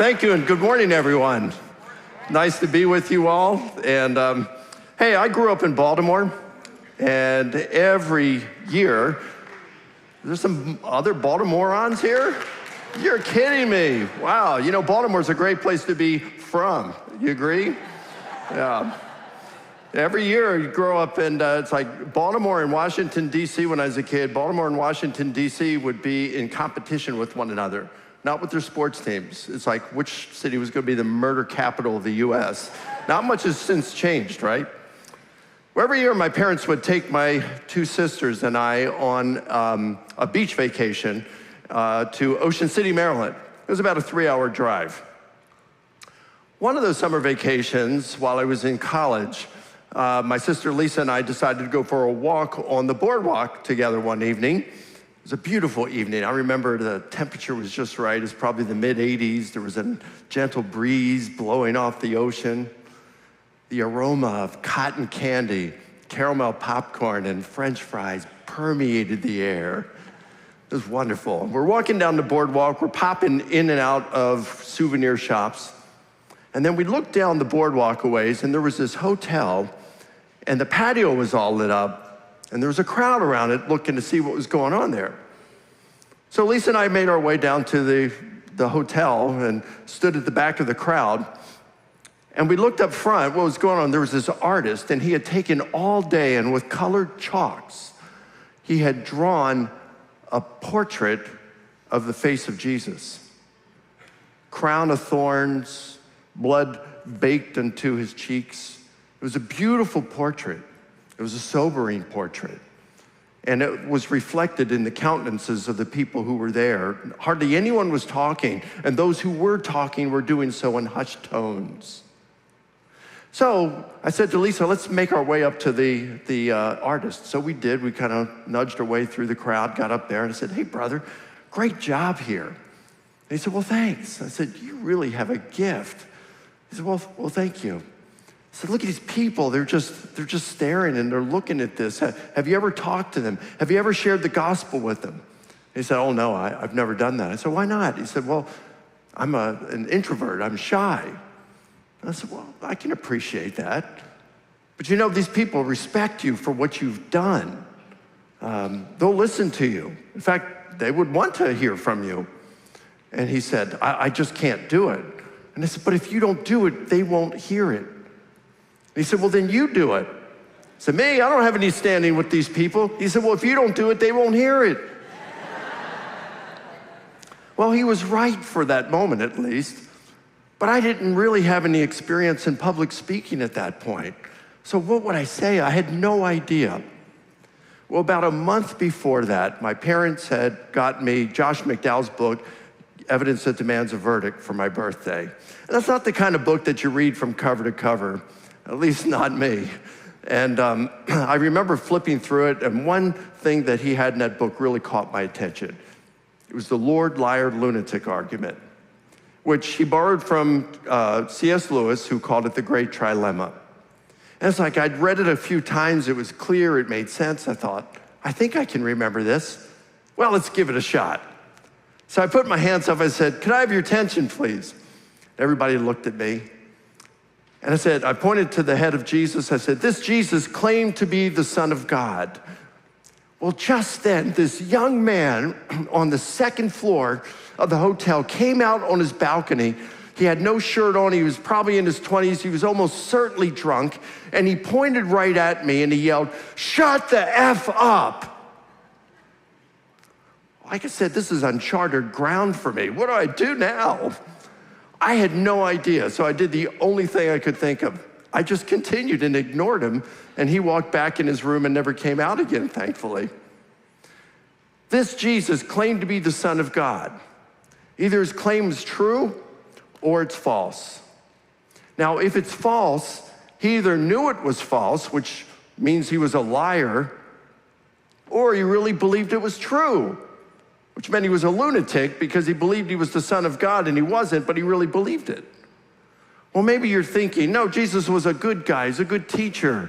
Thank you, and good morning, everyone. Nice to be with you all. And hey, I grew up in Baltimore, and every year, there's some other Baltimoreans here? You're kidding me. Wow, you know, Baltimore's a great place to be from. You agree? Yeah. Every year you grow up and it's like Baltimore and Washington, D.C. when I was a kid, Baltimore and Washington, D.C. would be in competition with one another, not with their sports teams. It's like which city was going to be the murder capital of the U.S. Not much has since changed, right? Well, every year my parents would take my two sisters and I on a beach vacation to Ocean City, Maryland. It was about a 3-hour drive. One of those summer vacations while I was in college, my sister Lisa and I decided to go for a walk on the Boardwalk together one evening. It was a beautiful evening. I remember the temperature was just right. It was probably the mid-80s. There was a gentle breeze blowing off the ocean. The aroma of cotton candy, caramel popcorn, and French fries permeated the air. It was wonderful. We're walking down the Boardwalk. We're popping in and out of souvenir shops. And then we looked down the Boardwalk a ways, and there was this hotel, and the patio was all lit up. And there was a crowd around it looking to see what was going on there. So Lisa and I made our way down to the hotel and stood at the back of the crowd. And we looked up front, what was going on. There was this artist, and he had taken all day, and with colored chalks, he had drawn a portrait of the face of Jesus. Crown of thorns, blood baked into his cheeks. It was a beautiful portrait. It was a sobering portrait. And it was reflected in the countenances of the people who were there. Hardly anyone was talking, and those who were talking were doing so in hushed tones. So I said to Lisa, let's make our way up to the artist. So we did. We kind of nudged our way through the crowd, got up there, and I said, hey, brother, great job here. And he said, well, thanks. I said, you really have a gift. He said, well, thank you. I said, look at these people. They're just staring and they're looking at this. Have you ever talked to them? Have you ever shared the gospel with them? He said, oh, no, I've never done that. I said, why not? He said, well, I'm an introvert. I'm shy. I said, well, I can appreciate that. But you know, these people respect you for what you've done. They'll listen to you. In fact, they would want to hear from you. And he said, I just can't do it. And I said, but if you don't do it, they won't hear it. He said, well, then you do it. I said, me? I don't have any standing with these people. He said, well, if you don't do it, they won't hear it. Well, he was right for that moment, at least. But I didn't really have any experience in public speaking at that point. So what would I say? I had no idea. Well, about a month before that, my parents had got me Josh McDowell's book, Evidence That Demands a Verdict, for my birthday. And that's not the kind of book that you read from cover to cover. At least not me. And I remember flipping through it, and one thing that he had in that book really caught my attention. It was the Lord-Liar-Lunatic argument, which he borrowed from C.S. Lewis, who called it the Great Trilemma. And it's like I'd read it a few times. It was clear. It made sense. I thought, I think I can remember this. Well, let's give it a shot. So I put my hands up. I said, can I have your attention, please? Everybody looked at me. And I pointed to the head of Jesus. I said, this Jesus claimed to be the Son of God. Well, just then, this young man on the second floor of the hotel came out on his balcony. He had no shirt on. He was probably in his 20s. He was almost certainly drunk. And he pointed right at me and he yelled, shut the F up. Like I said, this is uncharted ground for me. What do I do now? I had no idea, so I did the only thing I could think of. I just continued and ignored him, and he walked back in his room and never came out again, thankfully. This Jesus claimed to be the Son of God. Either his claim is true or it's false. Now, if it's false, he either knew it was false, which means he was a liar, or he really believed it was true, which meant he was a lunatic because he believed he was the Son of God and he wasn't, but he really believed it. Well, maybe you're thinking, no, Jesus was a good guy. He's a good teacher.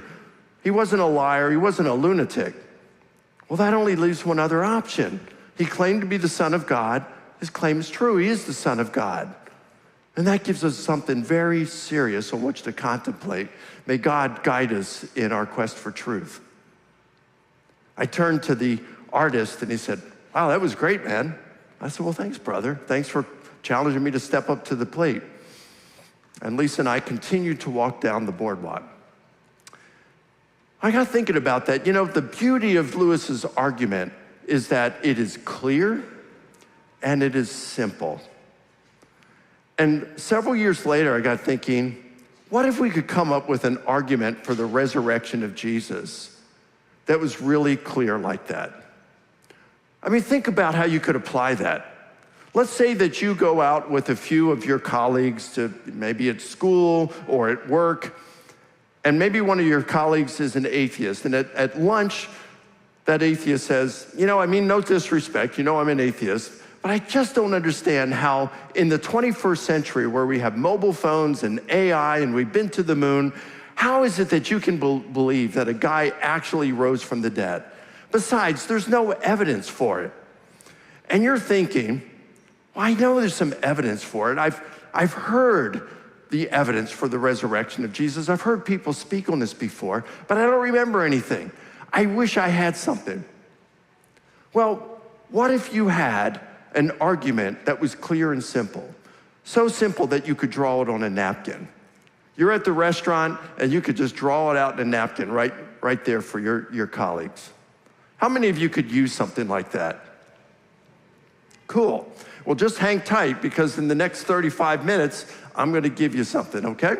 He wasn't a liar. He wasn't a lunatic. Well, that only leaves one other option. He claimed to be the Son of God. His claim is true. He is the Son of God. And that gives us something very serious on which to contemplate. May God guide us in our quest for truth. I turned to the artist and he said, wow, that was great, man. I said, well, thanks, brother. Thanks for challenging me to step up to the plate. And Lisa and I continued to walk down the boardwalk. I got thinking about that. You know, the beauty of Lewis's argument is that it is clear and it is simple. And several years later, I got thinking, what if we could come up with an argument for the resurrection of Jesus that was really clear like that? I mean, think about how you could apply that. Let's say that you go out with a few of your colleagues to maybe at school or at work, and maybe one of your colleagues is an atheist, and at lunch, that atheist says, you know, I mean, no disrespect, you know I'm an atheist, but I just don't understand how in the 21st century where we have mobile phones and AI and we've been to the moon, how is it that you can believe that a guy actually rose from the dead? Besides, there's no evidence for it. And you're thinking, well, I know there's some evidence for it. I've heard the evidence for the resurrection of Jesus. I've heard people speak on this before, but I don't remember anything. I wish I had something. Well, what if you had an argument that was clear and simple? So simple that you could draw it on a napkin. You're at the restaurant and you could just draw it out in a napkin right there for your colleagues. How many of you could use something like that? Cool. Well, just hang tight because in the next 35 minutes, I'm going to give you something, okay?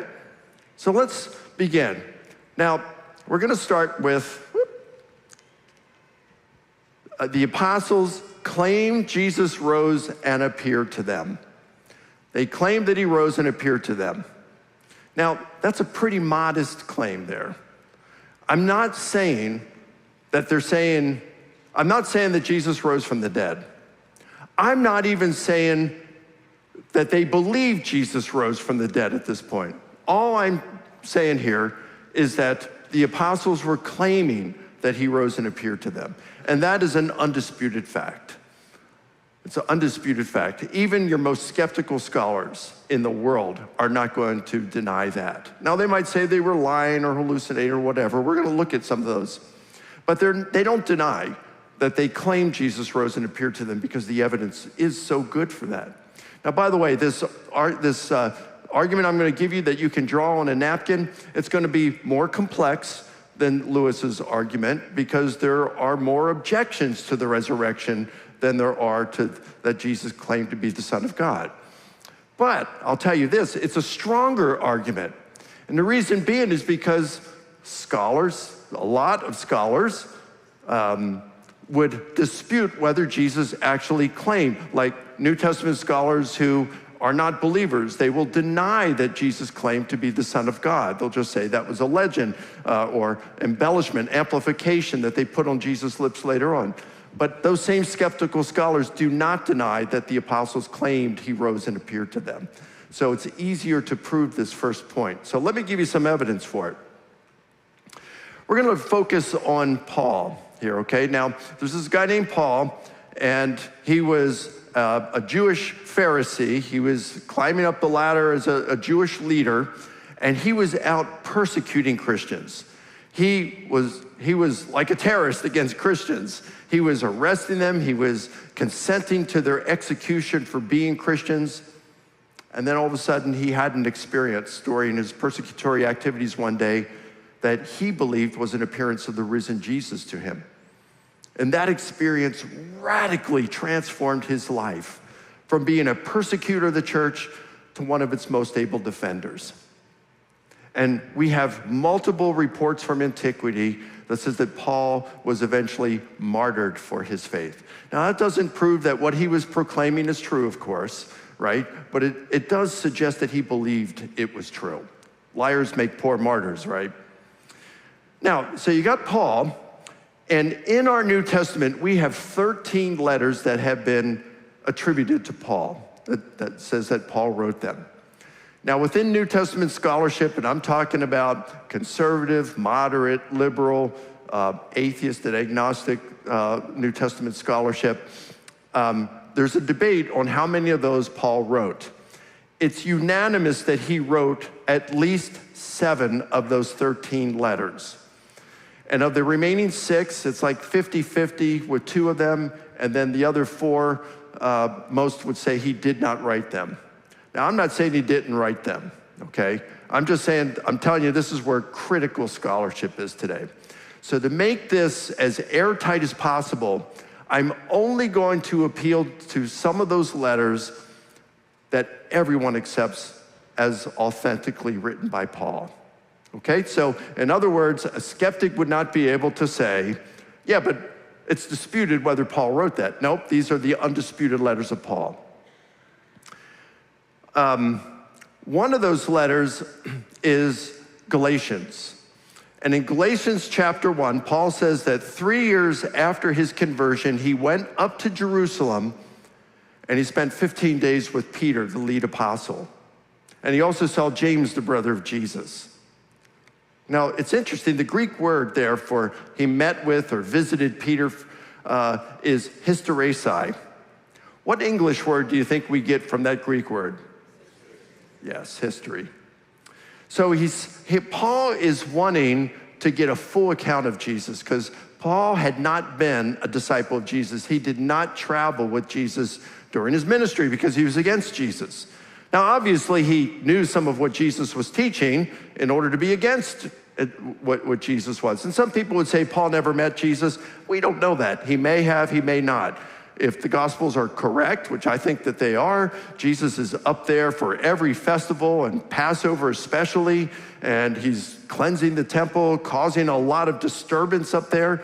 So let's begin. Now, we're going to start with the apostles claimed Jesus rose and appeared to them. They claimed that he rose and appeared to them. Now, that's a pretty modest claim there. I'm not saying that Jesus rose from the dead. I'm not even saying that they believe Jesus rose from the dead at this point. All I'm saying here is that the apostles were claiming that he rose and appeared to them. And that is an undisputed fact. It's an undisputed fact. Even your most skeptical scholars in the world are not going to deny that. Now, they might say they were lying or hallucinating or whatever. We're going to look at some of those. But they don't deny that they claim Jesus rose and appeared to them because the evidence is so good for that. Now, by the way, this argument I'm going to give you that you can draw on a napkin, it's going to be more complex than Lewis's argument because there are more objections to the resurrection than there are to that Jesus claimed to be the Son of God. But I'll tell you this, it's a stronger argument. And the reason being is because scholars, a lot of scholars, would dispute whether Jesus actually claimed, like New Testament scholars who are not believers, they will deny that Jesus claimed to be the Son of God. They'll just say that was a legend or embellishment, amplification that they put on Jesus' lips later on. But those same skeptical scholars do not deny that the apostles claimed he rose and appeared to them. So it's easier to prove this first point. So let me give you some evidence for it. We're going to focus on Paul here, okay? Now, there's this guy named Paul, and he was a Jewish Pharisee. He was climbing up the ladder as a Jewish leader, and he was out persecuting Christians. He was like a terrorist against Christians. He was arresting them. He was consenting to their execution for being Christians. And then all of a sudden, he had an experience during his persecutory activities one day that he believed was an appearance of the risen Jesus to him. And that experience radically transformed his life from being a persecutor of the church to one of its most able defenders. And we have multiple reports from antiquity that says that Paul was eventually martyred for his faith. Now, that doesn't prove that what he was proclaiming is true, of course, right? But it does suggest that he believed it was true. Liars make poor martyrs, right? Now, so you got Paul, and in our New Testament, we have 13 letters that have been attributed to Paul, that says that Paul wrote them. Now, within New Testament scholarship, and I'm talking about conservative, moderate, liberal, atheist, and agnostic New Testament scholarship, there's a debate on how many of those Paul wrote. it's unanimous that he wrote at least 7 of those 13 letters. And of the remaining 6, it's like 50-50 with 2 of them, and then the other 4, most would say he did not write them. Now, I'm not saying he didn't write them, okay? I'm just saying, I'm telling you, this is where critical scholarship is today. So to make this as airtight as possible, I'm only going to appeal to some of those letters that everyone accepts as authentically written by Paul. Okay, so in other words, a skeptic would not be able to say, yeah, but it's disputed whether Paul wrote that. Nope, these are the undisputed letters of Paul. One of those letters is Galatians. And in Galatians chapter 1, Paul says that 3 years after his conversion, he went up to Jerusalem and he spent 15 days with Peter, the lead apostle. And he also saw James, the brother of Jesus. Now, it's interesting, the Greek word there for he met with or visited Peter is hysteresis. What English word do you think we get from that Greek word? Yes, history. So Paul is wanting to get a full account of Jesus because Paul had not been a disciple of Jesus. He did not travel with Jesus during his ministry because he was against Jesus. Now, obviously, he knew some of what Jesus was teaching in order to be against what Jesus was. And some people would say Paul never met Jesus. We don't know that. He may have, he may not. If the Gospels are correct, which I think that they are, Jesus is up there for every festival and Passover especially, and he's cleansing the temple, causing a lot of disturbance up there.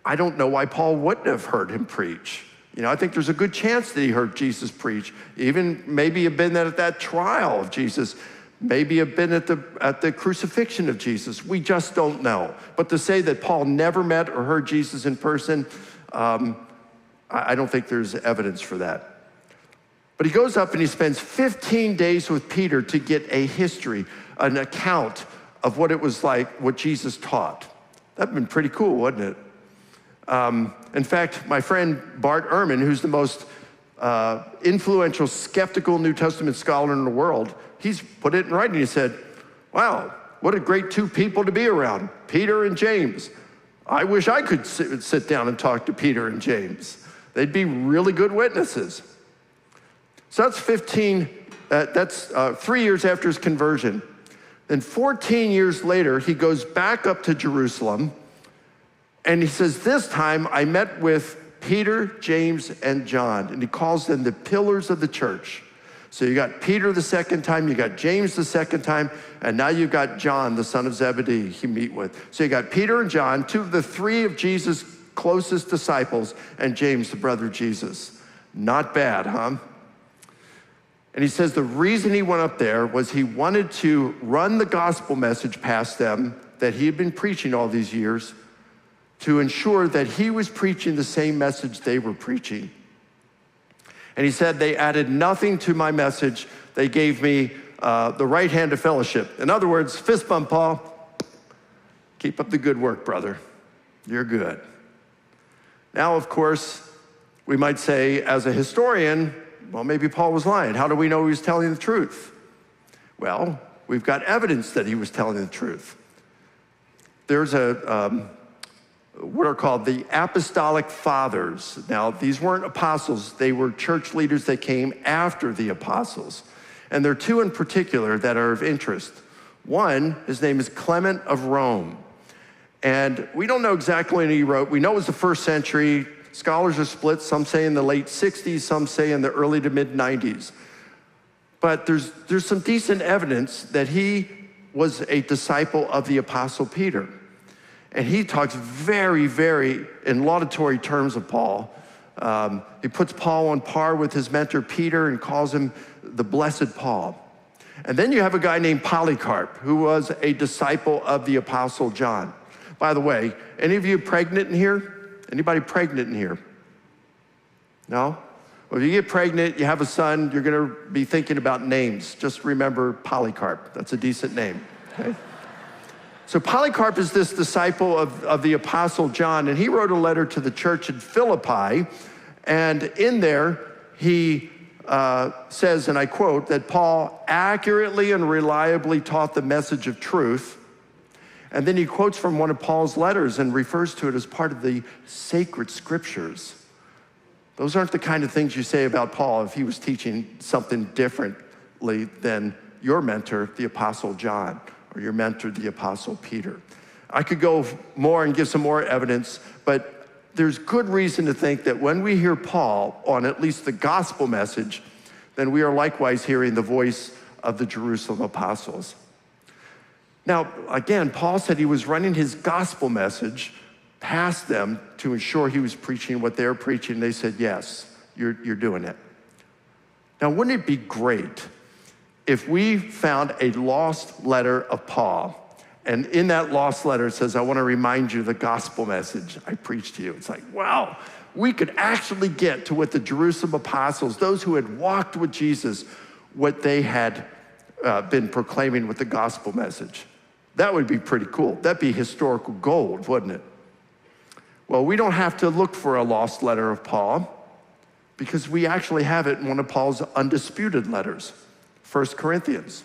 I don't know why Paul wouldn't have heard him preach. You know, I think there's a good chance that he heard Jesus preach, even maybe have been at that trial of Jesus, maybe have been at the crucifixion of Jesus. We just don't know. But to say that Paul never met or heard Jesus in person, I don't think there's evidence for that. But he goes up and he spends 15 days with Peter to get a history, an account of what it was like, what Jesus taught. That'd been pretty cool, wouldn't it? In fact, my friend Bart Ehrman, who's the most influential, skeptical New Testament scholar in the world, he's put it in writing. He said, wow, what a great 2 people to be around, Peter and James. I wish I could sit down and talk to Peter and James. They'd be really good witnesses. So that's 3 years after his conversion. Then 14 years later, he goes back up to Jerusalem, and he says, this time I met with Peter, James, and John, and he calls them the pillars of the church. So you got Peter the second time, you got James the second time, and now you've got John, the son of Zebedee, you meet with. So you got Peter and John, 2 of the 3 of Jesus' closest disciples, and James, the brother of Jesus. Not bad, huh? And he says the reason he went up there was he wanted to run the gospel message past them that he had been preaching all these years to ensure that he was preaching the same message they were preaching. And he said, they added nothing to my message. They gave me the right hand of fellowship. In other words, fist bump, Paul. Keep up the good work, brother. You're good. Now, of course, we might say, as a historian, well, maybe Paul was lying. How do we know he was telling the truth? Well, we've got evidence that he was telling the truth. There's what are called the Apostolic Fathers. Now, these weren't apostles. They were church leaders that came after the apostles. And there are 2 in particular that are of interest. One, his name is Clement of Rome. And we don't know exactly when he wrote. We know it was the 1st century. Scholars are split. Some say in the late 60s, some say in the early to mid 90s. But there's some decent evidence that he was a disciple of the Apostle Peter. And he talks very, very in laudatory terms of Paul. He puts Paul on par with his mentor Peter and calls him the blessed Paul. And then you have a guy named Polycarp, who was a disciple of the Apostle John. By the way, any of you pregnant in here? Anybody pregnant in here? No? Well, if you get pregnant, you have a son, you're going to be thinking about names. Just remember Polycarp. That's a decent name. Okay? So Polycarp is this disciple of the Apostle John, and he wrote a letter to the church in Philippi, and in there, he says, and I quote, that Paul accurately and reliably taught the message of truth. And then he quotes from one of Paul's letters and refers to it as part of the sacred scriptures. Those aren't the kind of things you say about Paul if he was teaching something differently than your mentor, the Apostle John, or your mentor, the Apostle Peter. I could go more and give some more evidence, but there's good reason to think that when we hear Paul on at least the gospel message, then we are likewise hearing the voice of the Jerusalem apostles. Now, again, Paul said he was running his gospel message past them to ensure he was preaching what they're preaching. They said, yes, you're doing it. Now, wouldn't it be great if we found a lost letter of Paul, and in that lost letter it says, I want to remind you of the gospel message I preached to you. It's like, wow, we could actually get to what the Jerusalem apostles, those who had walked with Jesus, what they had been proclaiming with the gospel message. That would be pretty cool. That'd be historical gold, wouldn't it? Well, we don't have to look for a lost letter of Paul because we actually have it in one of Paul's undisputed letters, 1 Corinthians.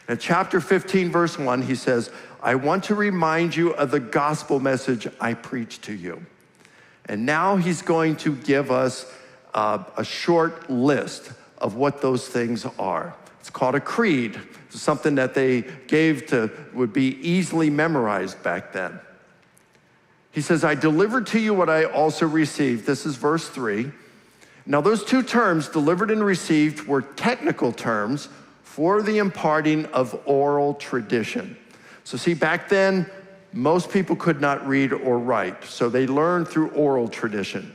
In chapter 15, verse 1, he says, I want to remind you of the gospel message I preached to you. And now he's going to give us a short list of what those things are. It's called a creed. It's something that they gave would be easily memorized back then. He says, I delivered to you what I also received. This is verse 3. Now those two terms, delivered and received, were technical terms for the imparting of oral tradition. So see, back then, most people could not read or write, so they learned through oral tradition.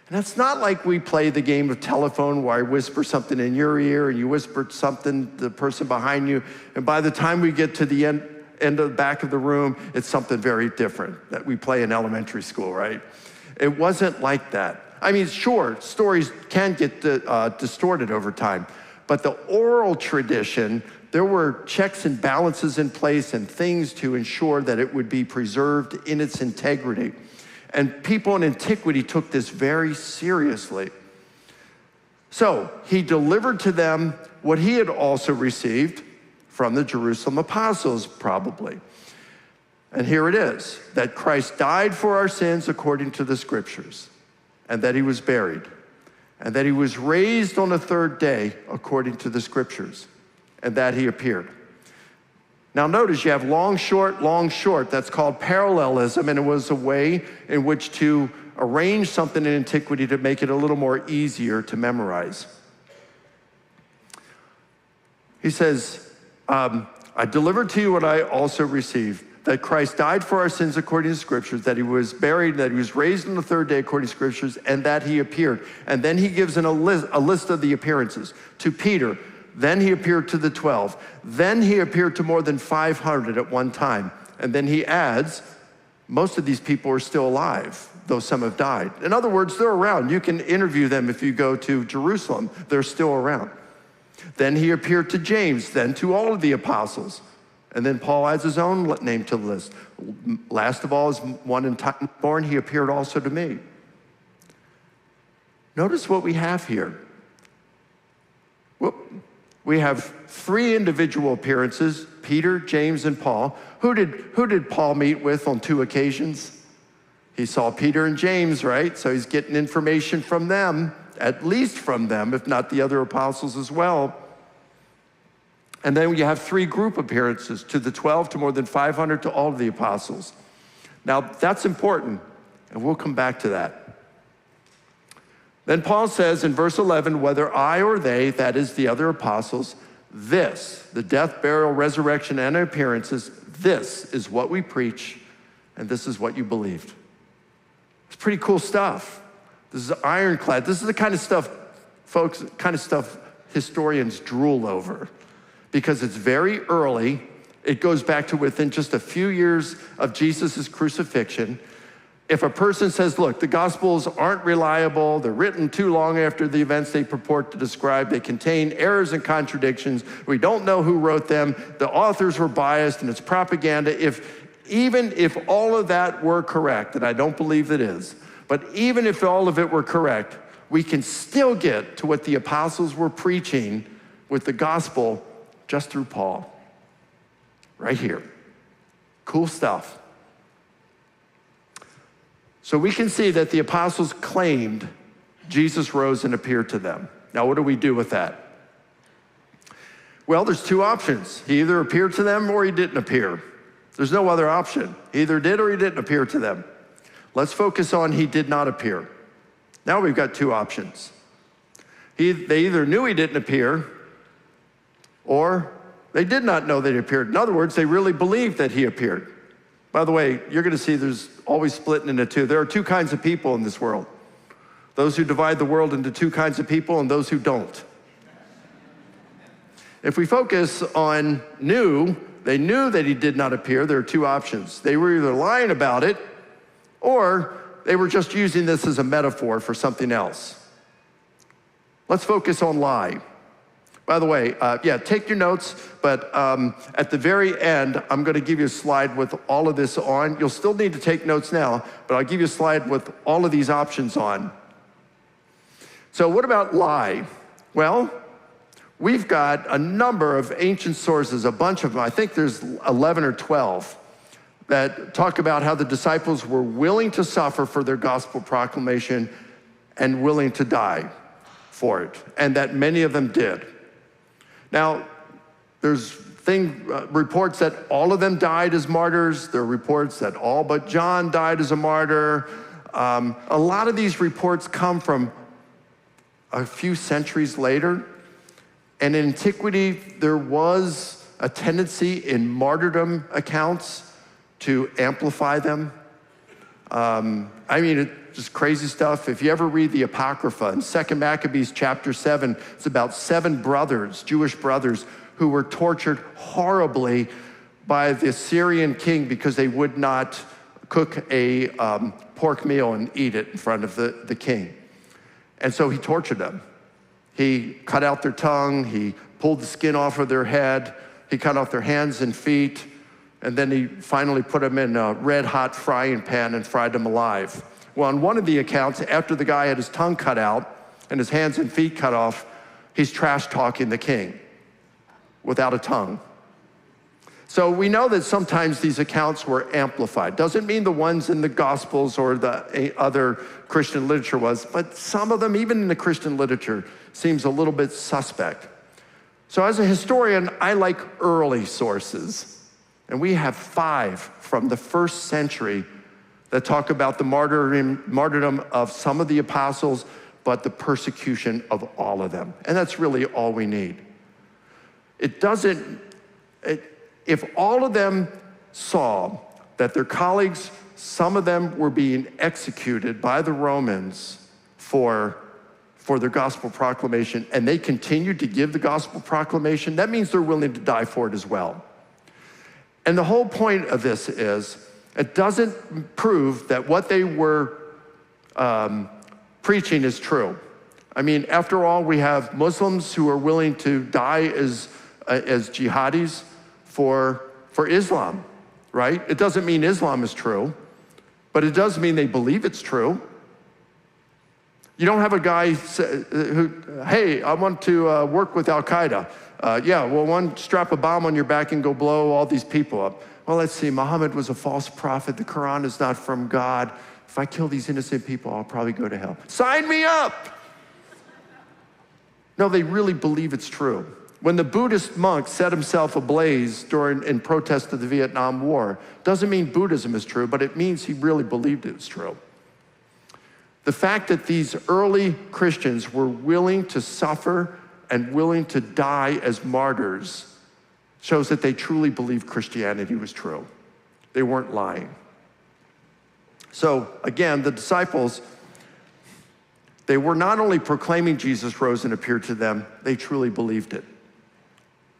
And it's not like we play the game of telephone where I whisper something in your ear and you whisper something to the person behind you, and by the time we get to the end of the back of the room, it's something very different that we play in elementary school, right? It wasn't like that. I mean, sure, stories can get distorted over time, but the oral tradition, there were checks and balances in place and things to ensure that it would be preserved in its integrity. And people in antiquity took this very seriously. So he delivered to them what he had also received from the Jerusalem apostles, probably. And here it is, that Christ died for our sins according to the scriptures, and that he was buried, and that he was raised on the third day according to the scriptures, and that he appeared. Now notice you have long, short, that's called parallelism, and it was a way in which to arrange something in antiquity to make it a little more easier to memorize. He says, I delivered to you what I also received, that Christ died for our sins according to the scriptures, that he was buried, that he was raised on the third day according to scriptures, and that he appeared. And then he gives a list of the appearances. To Peter, then he appeared to the 12. Then he appeared to more than 500 at one time. And then he adds, most of these people are still alive, though some have died. In other words, they're around. You can interview them if you go to Jerusalem. They're still around. Then he appeared to James, then to all of the apostles. And then Paul adds his own name to the list. Last of all, as one in time born, he appeared also to me. Notice what we have here. We have three individual appearances, Peter, James, and Paul. Who did Paul meet with on 2 occasions? He saw Peter and James, right? So he's getting information from them, at least from them, if not the other apostles as well. And then you have 3 group appearances, to the 12, to more than 500, to all of the apostles. Now, that's important, and we'll come back to that. Then Paul says in verse 11, whether I or they, that is the other apostles, this, the death, burial, resurrection, and appearances, this is what we preach, and this is what you believed. It's pretty cool stuff. This is ironclad. This is the kind of stuff, folks, historians drool over, because it's very early. It goes back to within just a few years of Jesus' crucifixion. If a person says, look, the Gospels aren't reliable, they're written too long after the events they purport to describe, they contain errors and contradictions, we don't know who wrote them, the authors were biased, and it's propaganda. Even if all of that were correct, and I don't believe it is, but even if all of it were correct, we can still get to what the apostles were preaching with the gospel just through Paul. Right here. Cool stuff. So we can see that the apostles claimed Jesus rose and appeared to them. Now, what do we do with that? Well, there's two options. He either appeared to them or he didn't appear. There's no other option. He either did or he didn't appear to them. Let's focus on he did not appear. Now we've got two options. They either knew he didn't appear or they did not know that he appeared. In other words, they really believed that he appeared. By the way, you're going to see there's always splitting into two. There are two kinds of people in this world. Those who divide the world into two kinds of people and those who don't. If we focus on they knew that he did not appear, there are two options. They were either lying about it or they were just using this as a metaphor for something else. Let's focus on lie. By the way, take your notes, but at the very end, I'm going to give you a slide with all of this on. You'll still need to take notes now, but I'll give you a slide with all of these options on. So what about lie? Well, we've got a number of ancient sources, a bunch of them. I think there's 11 or 12 that talk about how the disciples were willing to suffer for their gospel proclamation and willing to die for it, and that many of them did. Now, there's reports that all of them died as martyrs. There are reports that all but John died as a martyr. A lot of these reports come from a few centuries later. And in antiquity, there was a tendency in martyrdom accounts to amplify them. It's just crazy stuff. If you ever read the Apocrypha in 2 Maccabees chapter 7, it's about 7 brothers, Jewish brothers, who were tortured horribly by the Syrian king because they would not cook a pork meal and eat it in front of the king. And so he tortured them. He cut out their tongue, he pulled the skin off of their head, he cut off their hands and feet, and then he finally put them in a red-hot frying pan and fried them alive. Well, on one of the accounts, after the guy had his tongue cut out and his hands and feet cut off, he's trash-talking the king without a tongue. So we know that sometimes these accounts were amplified. Doesn't mean the ones in the Gospels or the other Christian literature was, but some of them, even in the Christian literature, seems a little bit suspect. So as a historian, I like early sources. And we have 5 from the 1st century that talk about the martyrdom of some of the apostles, but the persecution of all of them. And that's really all we need. If all of them saw that their colleagues, some of them were being executed by the Romans for their gospel proclamation, and they continued to give the gospel proclamation, that means they're willing to die for it as well. And the whole point of this is, it doesn't prove that what they were preaching is true. I mean, after all, we have Muslims who are willing to die as jihadis for Islam, right? It doesn't mean Islam is true, but it does mean they believe it's true. You don't have a guy who, hey, I want to work with Al-Qaeda. Strap a bomb on your back and go blow all these people up. Well, let's see, Muhammad was a false prophet. The Quran is not from God. If I kill these innocent people, I'll probably go to hell. Sign me up! No, they really believe it's true. When the Buddhist monk set himself ablaze in protest of the Vietnam War, doesn't mean Buddhism is true, but it means he really believed it was true. The fact that these early Christians were willing to suffer and willing to die as martyrs shows that they truly believed Christianity was true. They weren't lying. So again, the disciples, they were not only proclaiming Jesus rose and appeared to them, they truly believed it.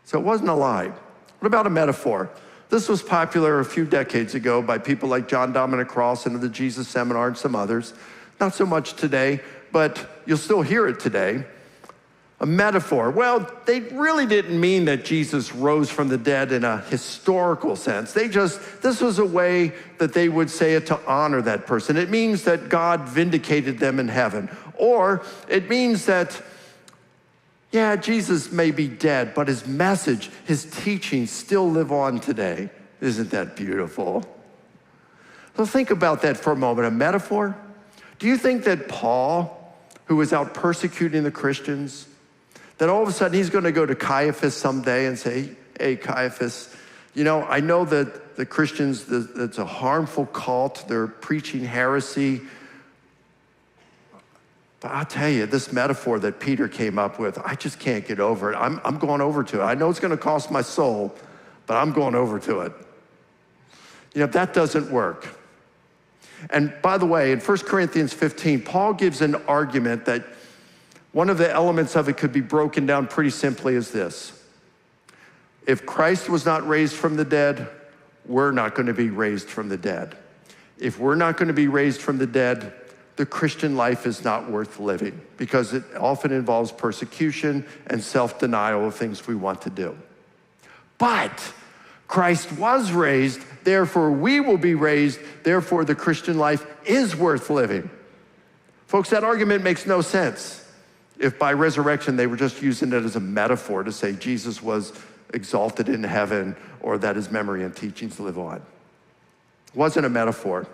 So it wasn't a lie. What about a metaphor? This was popular a few decades ago by people like John Dominic Cross and the Jesus Seminar and some others. Not so much today, but you'll still hear it today. A metaphor. Well, they really didn't mean that Jesus rose from the dead in a historical sense. This was a way that they would say it to honor that person. It means that God vindicated them in heaven. Or it means that, yeah, Jesus may be dead, but his message, his teachings still live on today. Isn't that beautiful? So think about that for a moment. A metaphor? Do you think that Paul, who was out persecuting the Christians, that all of a sudden he's going to go to Caiaphas someday and say, hey, Caiaphas, I know that the Christians, it's a harmful cult. They're preaching heresy. But I'll tell you, this metaphor that Peter came up with, I just can't get over it. I'm going over to it. I know it's going to cost my soul, but I'm going over to it. That doesn't work. And by the way, in 1 Corinthians 15, Paul gives an argument that one of the elements of it could be broken down pretty simply as this. If Christ was not raised from the dead, we're not going to be raised from the dead. If we're not going to be raised from the dead, the Christian life is not worth living because it often involves persecution and self-denial of things we want to do. But Christ was raised, therefore we will be raised, therefore the Christian life is worth living. Folks, that argument makes no sense if by resurrection they were just using it as a metaphor to say Jesus was exalted in heaven or that his memory and teachings live on. It wasn't a metaphor.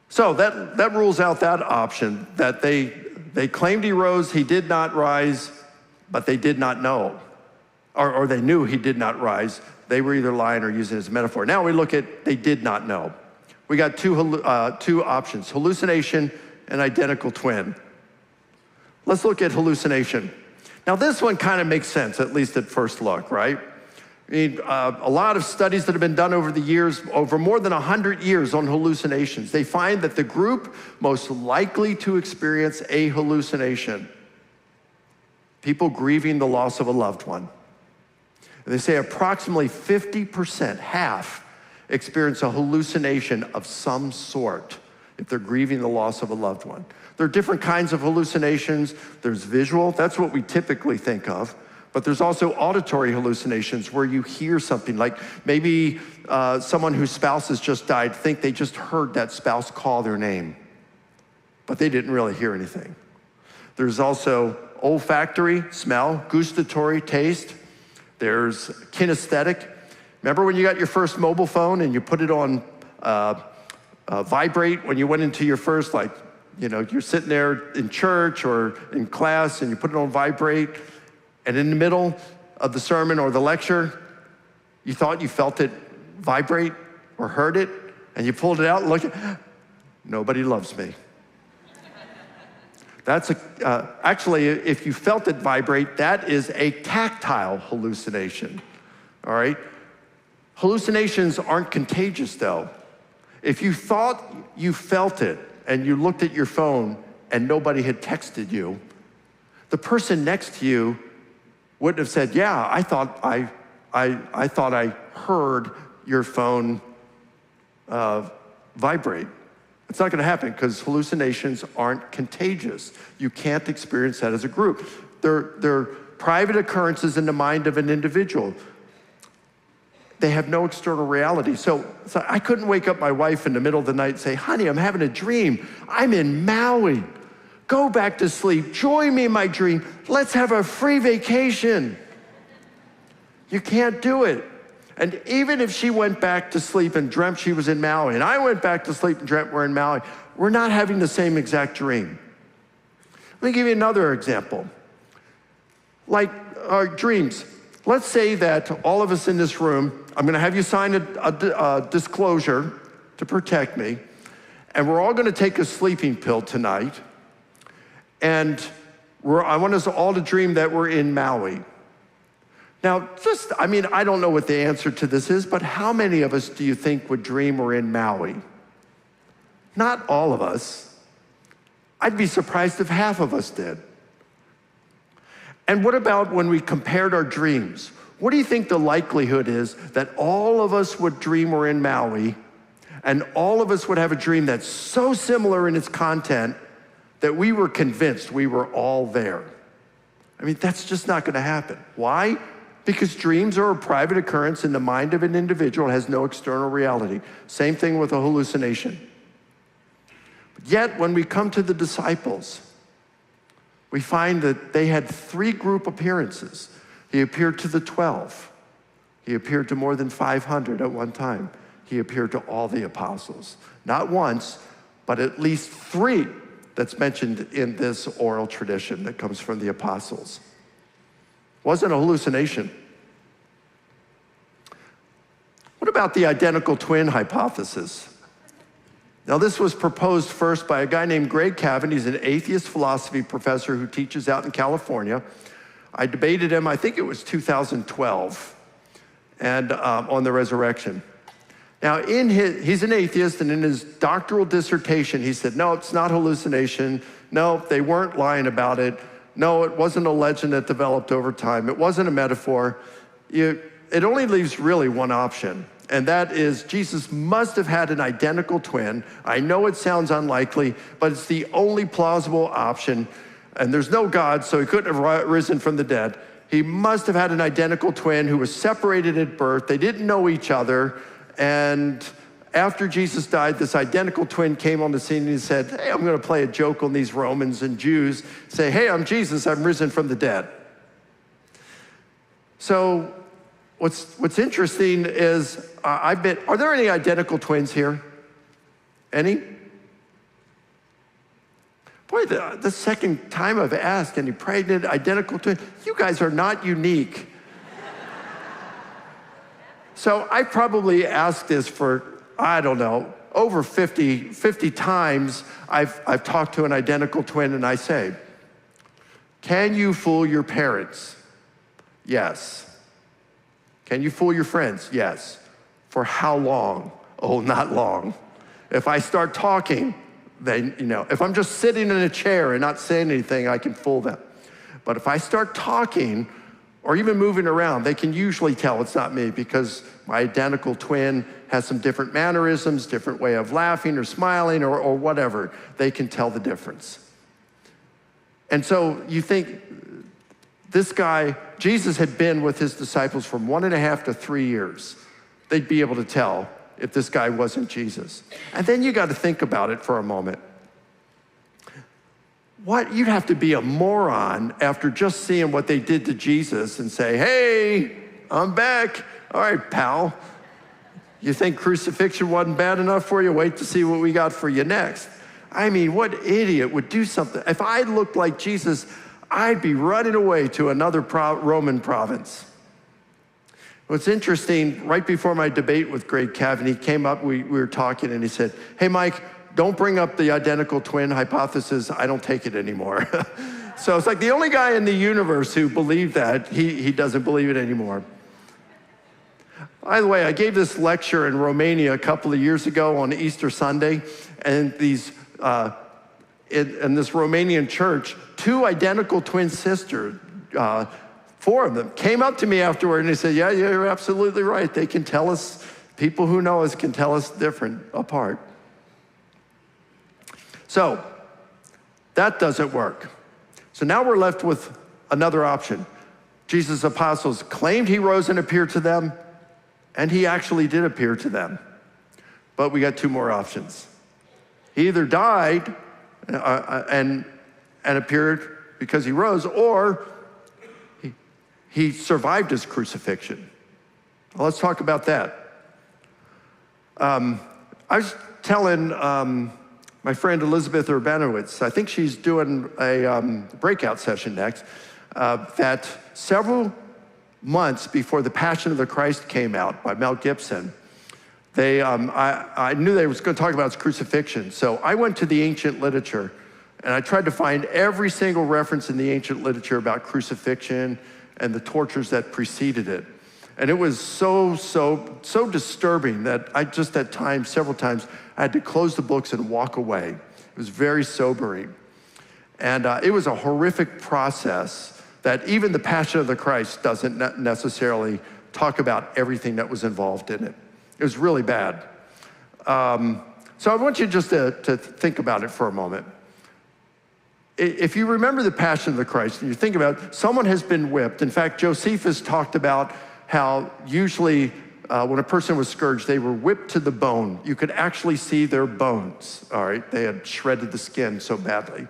So that rules out that option, that they claimed he rose, he did not rise, but they did not know. Or they knew he did not rise. They were either lying or using it as a metaphor. Now we look at they did not know. We got two options, hallucination and identical twin. Let's look at hallucination. Now this one kind of makes sense, at least at first look, right? I mean, a lot of studies that have been done over the years, over more than 100 years on hallucinations, they find that the group most likely to experience a hallucination, people grieving the loss of a loved one. And they say approximately 50%, half, experience a hallucination of some sort if they're grieving the loss of a loved one. There are different kinds of hallucinations. There's visual, that's what we typically think of. But there's also auditory hallucinations where you hear something, like maybe someone whose spouse has just died, think they just heard that spouse call their name, but they didn't really hear anything. There's also olfactory, smell, gustatory, taste. There's kinesthetic. Remember when you got your first mobile phone and you put it on vibrate when you went into your first, you're sitting there in church or in class and you put it on vibrate, and in the middle of the sermon or the lecture, you thought you felt it vibrate or heard it, and you pulled it out and looked at, nobody loves me. That's actually, if you felt it vibrate, that is a tactile hallucination, all right? Hallucinations aren't contagious though. If you thought you felt it and you looked at your phone and nobody had texted you, the person next to you wouldn't have said, yeah, I thought I heard your phone vibrate. It's not gonna happen because hallucinations aren't contagious. You can't experience that as a group. They're private occurrences in the mind of an individual. They have no external reality. So I couldn't wake up my wife in the middle of the night and say, honey, I'm having a dream. I'm in Maui. Go back to sleep, join me in my dream. Let's have a free vacation. You can't do it. And even if she went back to sleep and dreamt she was in Maui, and I went back to sleep and dreamt we're in Maui, we're not having the same exact dream. Let me give you another example. Like our dreams. Let's say that all of us in this room, I'm gonna have you sign a disclosure to protect me, and we're all gonna take a sleeping pill tonight, and I want us all to dream that we're in Maui. Now, I don't know what the answer to this is, but how many of us do you think would dream we're in Maui? Not all of us. I'd be surprised if half of us did. And what about when we compared our dreams? What do you think the likelihood is that all of us would dream we're in Maui, and all of us would have a dream that's so similar in its content that we were convinced we were all there. I mean, that's just not going to happen. Why? Because dreams are a private occurrence in the mind of an individual. It has no external reality. Same thing with a hallucination. But yet, when we come to the disciples, we find that they had 3 group appearances. He appeared to the 12. He appeared to more than 500 at one time. He appeared to all the apostles. Not once, but at least 3 that's mentioned in this oral tradition that comes from the apostles. It wasn't a hallucination. What about the identical twin hypothesis? Now, this was proposed first by a guy named Greg Cavan. He's an atheist philosophy professor who teaches out in California. I debated him, I think it was 2012, and on the resurrection. Now, he's an atheist, and in his doctoral dissertation, he said, no, it's not hallucination. No, they weren't lying about it. No, it wasn't a legend that developed over time. It wasn't a metaphor. It only leaves really one option, and that is Jesus must have had an identical twin. I know it sounds unlikely, but it's the only plausible option, and there's no God, so he couldn't have risen from the dead. He must have had an identical twin who was separated at birth. They didn't know each other, and after Jesus died, this identical twin came on the scene and he said, hey, I'm going to play a joke on these Romans and Jews. Say, hey, I'm Jesus, I'm risen from the dead. So what's interesting is, are there any identical twins here? Any? Boy, the second time I've asked, any pregnant identical twins? You guys are not unique. So I probably asked this for, I don't know, over 50 times I've talked to an identical twin and I say, can you fool your parents? Yes. Can you fool your friends? Yes. For how long? Oh, not long. If I start talking, then, if I'm just sitting in a chair and not saying anything, I can fool them. But if I start talking, or even moving around, they can usually tell it's not me because my identical twin has some different mannerisms, different way of laughing or smiling or whatever. They can tell the difference. And so you think this guy, Jesus had been with his disciples from 1.5 to 3 years. They'd be able to tell if this guy wasn't Jesus. And then you got to think about it for a moment. You'd have to be a moron after just seeing what they did to Jesus and say, hey, I'm back. All right, pal. You think crucifixion wasn't bad enough for you? Wait to see what we got for you next. I mean, what idiot would do something? If I looked like Jesus, I'd be running away to another Roman province. What's interesting, right before my debate with Greg Cavan, he came up, we were talking, and he said, hey, Mike, don't bring up the identical twin hypothesis. I don't take it anymore. So it's like the only guy in the universe who believed that, he doesn't believe it anymore. By the way, I gave this lecture in Romania a couple of years ago on Easter Sunday, and in this Romanian church, 2 identical twin sisters, 4 of them, came up to me afterward and they said, yeah, you're absolutely right. They can tell us, people who know us can tell us different apart. So that doesn't work. So now we're left with another option. Jesus' apostles claimed he rose and appeared to them, and he actually did appear to them. But we got 2 more options. He either died and appeared because he rose, or he survived his crucifixion. Well, let's talk about that. I was telling my friend Elizabeth Urbanowitz, I think she's doing a breakout session next, that several months before The Passion of the Christ came out by Mel Gibson, I knew they was going to talk about his crucifixion. So I went to the ancient literature and I tried to find every single reference in the ancient literature about crucifixion and the tortures that preceded it. And it was so disturbing that at times, several times, I had to close the books and walk away. It was very sobering. And it was a horrific process that even The Passion of the Christ doesn't necessarily talk about everything that was involved in it. It was really bad. So I want you just to think about it for a moment. if you remember the Passion of the Christ, and you think about it, someone has been whipped. In fact, Josephus talked about how usually when a person was scourged, they were whipped to the bone. You could actually see their bones, all right? They had shredded the skin so badly.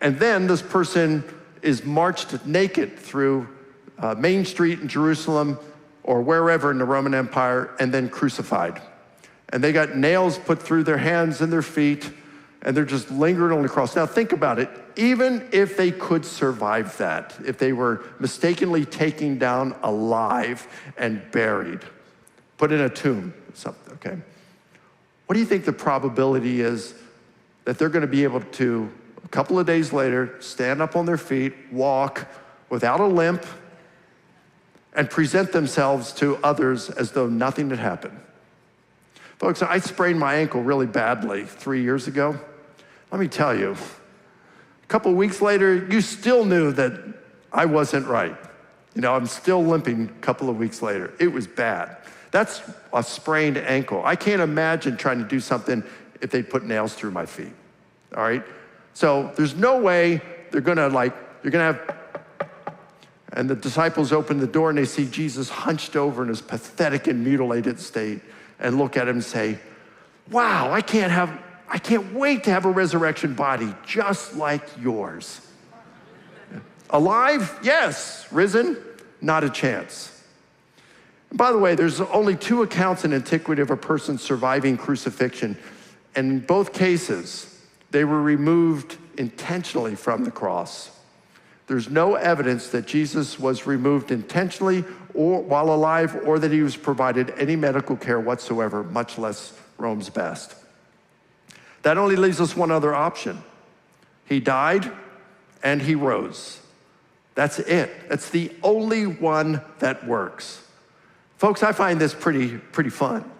And then this person is marched naked through Main Street in Jerusalem or wherever in the Roman Empire, and then crucified. And they got nails put through their hands and their feet, and they're just lingering on the cross. Now think about it. Even if they could survive that, if they were mistakenly taken down alive and buried, put in a tomb, something, okay? What do you think the probability is that they're gonna be able to, a couple of days later, stand up on their feet, walk without a limp, and present themselves to others as though nothing had happened? Folks, I sprained my ankle really badly 3 years ago. Let me tell you, a couple of weeks later, you still knew that I wasn't right. You know, I'm still limping a couple of weeks later. It was bad. That's a sprained ankle. I can't imagine trying to do something if they put nails through my feet, all right? So there's no way they're gonna you're gonna have, and the disciples open the door and they see Jesus hunched over in his pathetic and mutilated state and look at him and say, wow, I can't wait to have a resurrection body just like yours. Alive? Yes. Risen? Not a chance. And by the way, there's only 2 accounts in antiquity of a person surviving crucifixion. And in both cases, they were removed intentionally from the cross. There's no evidence that Jesus was removed intentionally or while alive, or that he was provided any medical care whatsoever, much less Rome's best. That only leaves us one other option. He died and he rose. That's it. That's the only one that works. Folks, I find this pretty fun,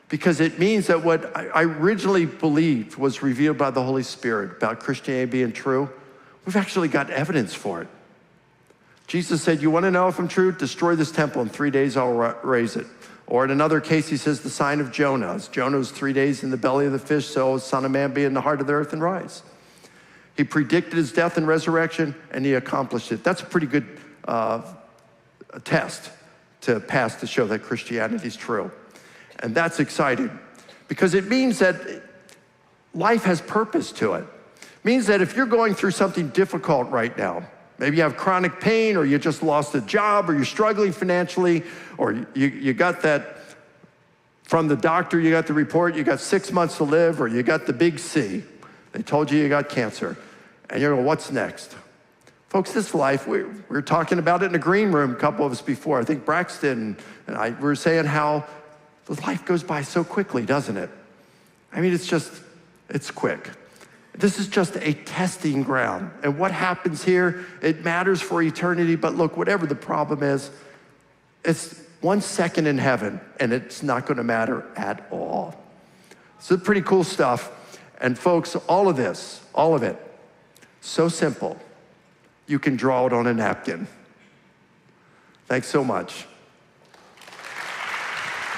because it means that what I originally believed was revealed by the Holy Spirit about Christianity being true, we've actually got evidence for it. Jesus said, you wanna know if I'm true? Destroy this temple, in 3 days I'll raise it. Or in another case, he says the sign of Jonah. As Jonah was 3 days in the belly of the fish, so will the Son of Man be in the heart of the earth and rise. He predicted his death and resurrection, and he accomplished it. That's a pretty good test to pass to show that Christianity is true. And that's exciting, because it means that life has purpose to it. It means that if you're going through something difficult right now, maybe you have chronic pain, or you just lost a job, or you're struggling financially, or you got that from the doctor, you got the report, you got 6 months to live, or you got the big C. They told you got cancer. And you're going, what's next? Folks, this life, we were talking about it in the green room, a couple of us before. I think Braxton and I were saying how the life goes by so quickly, doesn't it? I mean, it's quick. This is just a testing ground. And what happens here, it matters for eternity. But look, whatever the problem is, it's 1 second in heaven, and it's not gonna matter at all. So pretty cool stuff. And folks, all of it, so simple. You can draw it on a napkin. Thanks so much.